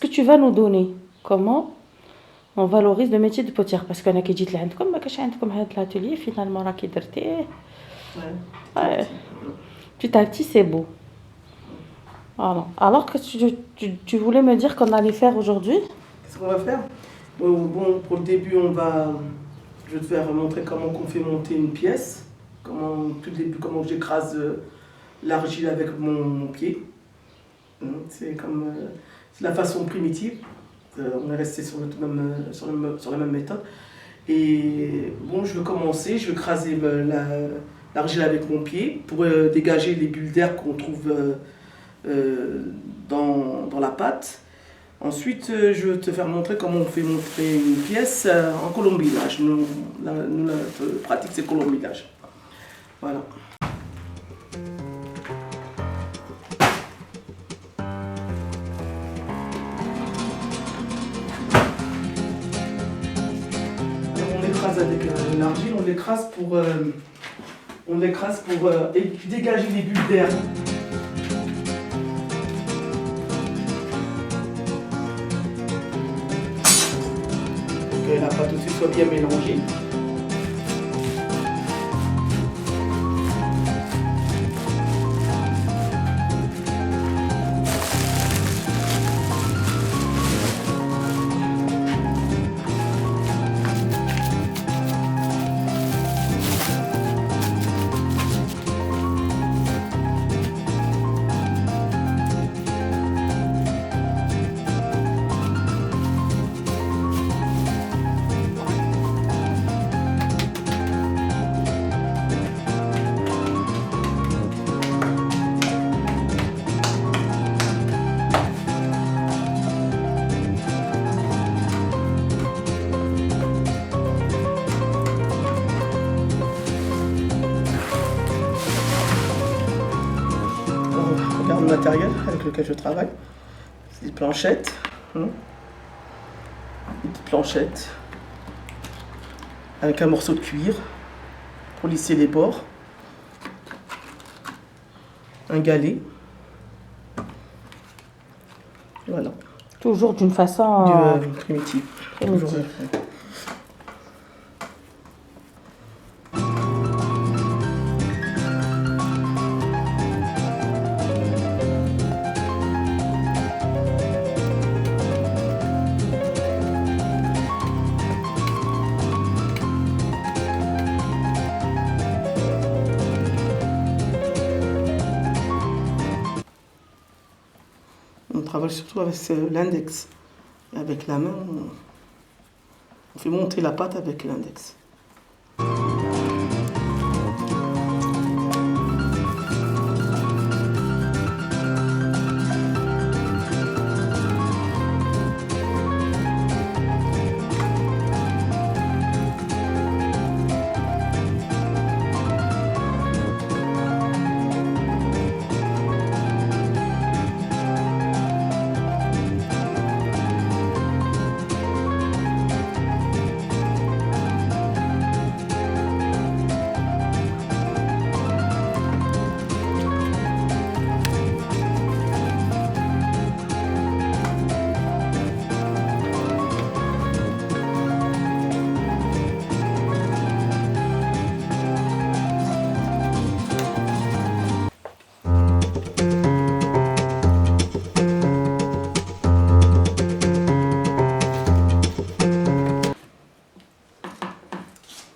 que tu vas nous donner? Comment on valorise le métier de potière? Parce qu'on a qui dit لعندكم ما كاش عندكم هذا l'atelier finalement راكي درتيه. Ouais. Petit à petit, c'est beau. Voilà. Alors que tu voulais me dire qu'on allait faire aujourd'hui? Qu'est-ce qu'on va faire? Bon, pour le début, je vais te faire montrer comment on fait monter une pièce. Tout le début, comment j'écrase l'argile avec mon pied. C'est la façon primitive. On est resté sur la même méthode. Et bon, je vais commencer, je vais écraser l'argile avec mon pied pour dégager les bulles d'air qu'on trouve dans la pâte. Ensuite, je vais te faire montrer comment on fait monter une pièce en colombillage. Notre pratique, c'est colombillage. Voilà. Alors, on écrase avec l'argile, on l'écrase pour dégager les bulles d'air. Que la pâte aussi soit bien mélangée. Regarde le matériel avec lequel je travaille. C'est des planchettes. Des petites planchettes. Avec un morceau de cuir pour lisser les bords. Un galet. Voilà. Toujours d'une façon primitive. primitive. Toujours, On travaille surtout avec l'index. Et avec la main, on fait monter la pâte avec l'index.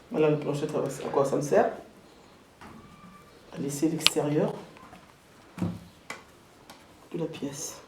Voilà la planchette, à quoi ça me sert? À laisser l'extérieur de la pièce.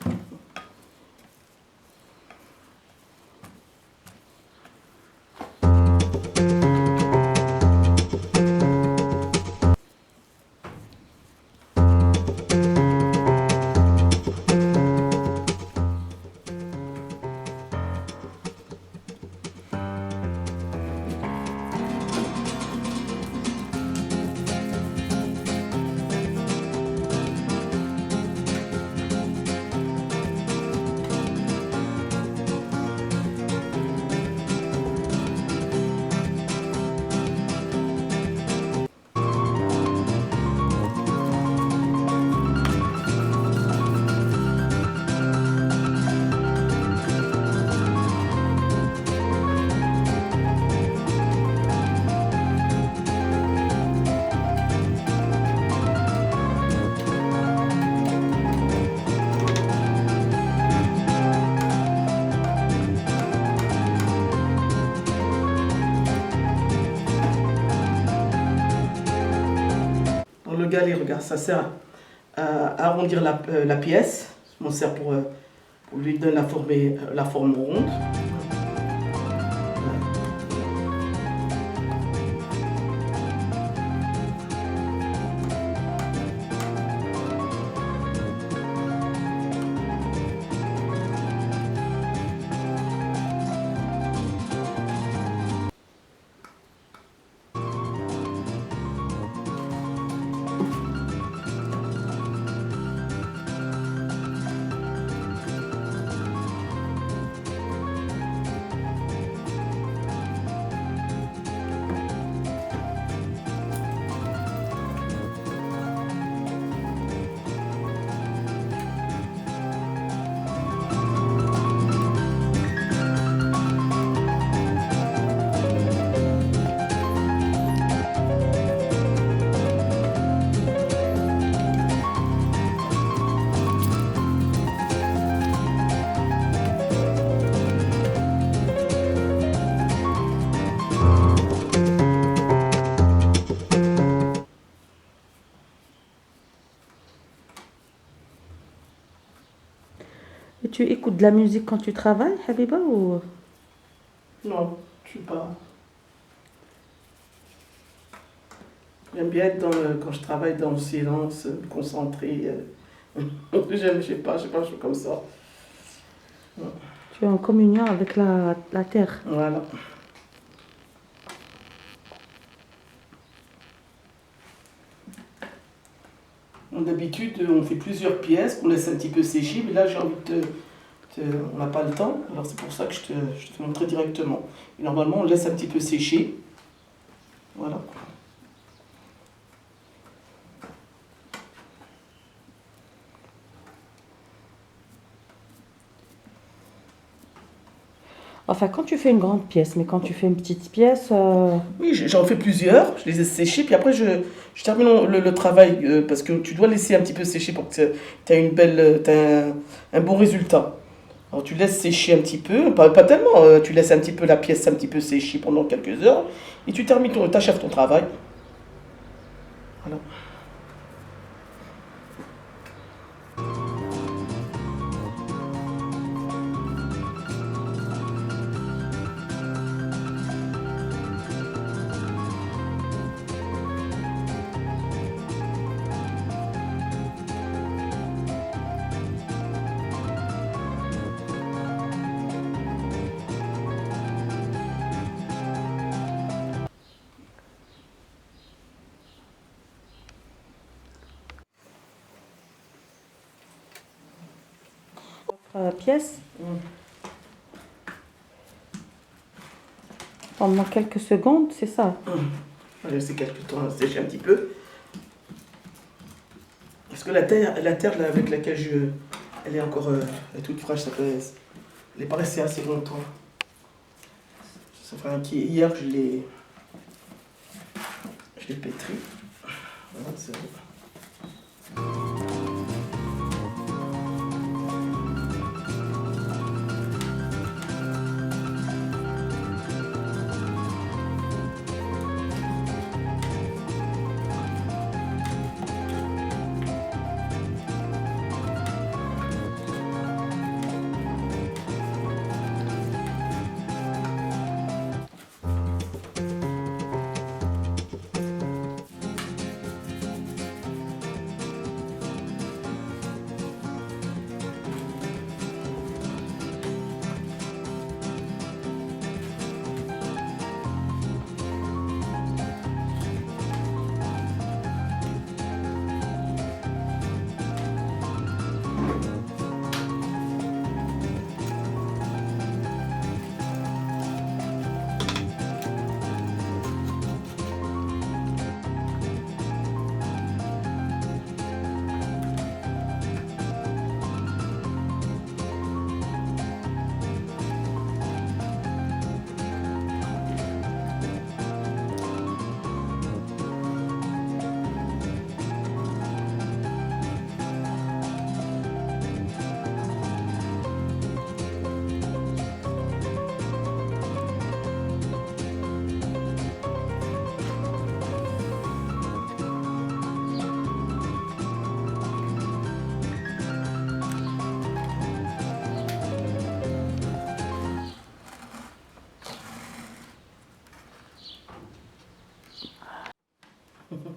ça sert à arrondir la pièce. Je m'en sers pour lui donner la forme ronde. Et tu écoutes de la musique quand tu travailles, Habiba, ou... Non, je suis pas. J'aime bien être quand je travaille dans le silence, me concentrer. Je sais pas, je suis comme ça. Tu es en communion avec la terre. Voilà. D'habitude, on fait plusieurs pièces qu'on laisse un petit peu sécher, mais là j'ai envie on n'a pas le temps, alors c'est pour ça que je te fais montrer directement. Et normalement, on laisse un petit peu sécher. Voilà. Enfin, quand tu fais une grande pièce, mais quand tu fais une petite pièce... Oui, j'en fais plusieurs, je les ai séchés, puis après je termine le travail, parce que tu dois laisser un petit peu sécher pour que tu aies un bon résultat. Alors tu laisses sécher un petit peu, pas tellement, tu laisses un petit peu la pièce un petit peu sécher pendant quelques heures, et tu t'achèves ton travail. Voilà. pièce pendant quelques secondes, c'est ça. On va laisser quelques temps sécher un petit peu. Parce que la terre là, avec laquelle elle est encore elle est toute fraîche, elle n'est pas restée assez longtemps. Ça fait hier je l'ai pétri. Voilà, c'est bon.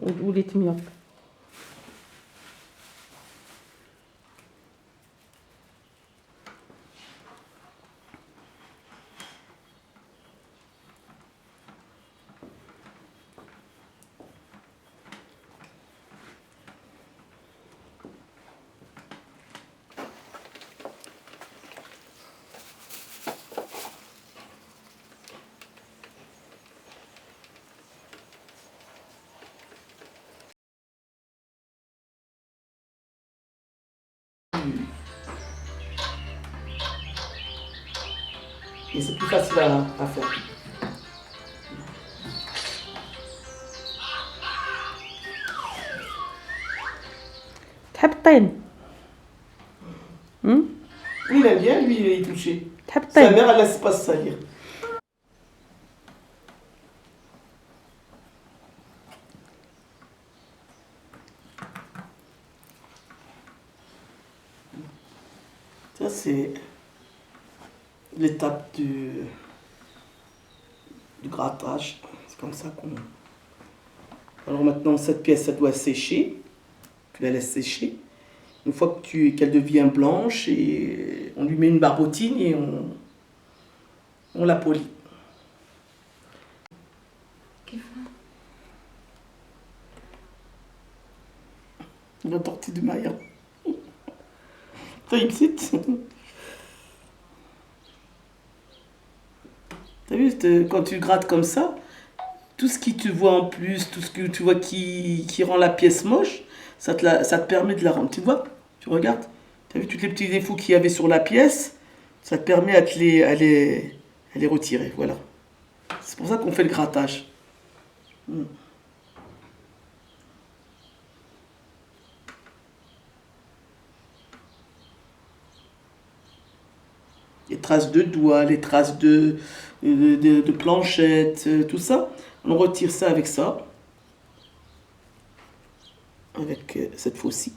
وليت ميوب. Et c'est plus facile à faire. تحب الطين؟ Oui, il aime bien, lui, il est touché. تحب Sa الطين؟ mère, elle laisse pas se salir. Ça, c'est l'étape du grattage. C'est comme ça qu'on... Alors maintenant, cette pièce, elle doit sécher. Tu la laisses sécher. Une fois qu'elle devient blanche, et on lui met une barbotine et on la polit. La tortue de Maya. طيب ست. T'as vu, quand tu grattes comme ça, tout ce qui te voit en plus, tout ce que tu vois qui rend la pièce moche, ça te permet de la rendre. Tu vois, tu regardes, tu as vu tous les petits défauts qu'il y avait sur la pièce, ça te permet à les retirer. Voilà. C'est pour ça qu'on fait le grattage. Les traces de doigts, les traces de planchettes, tout ça, on retire ça, avec cette faucille.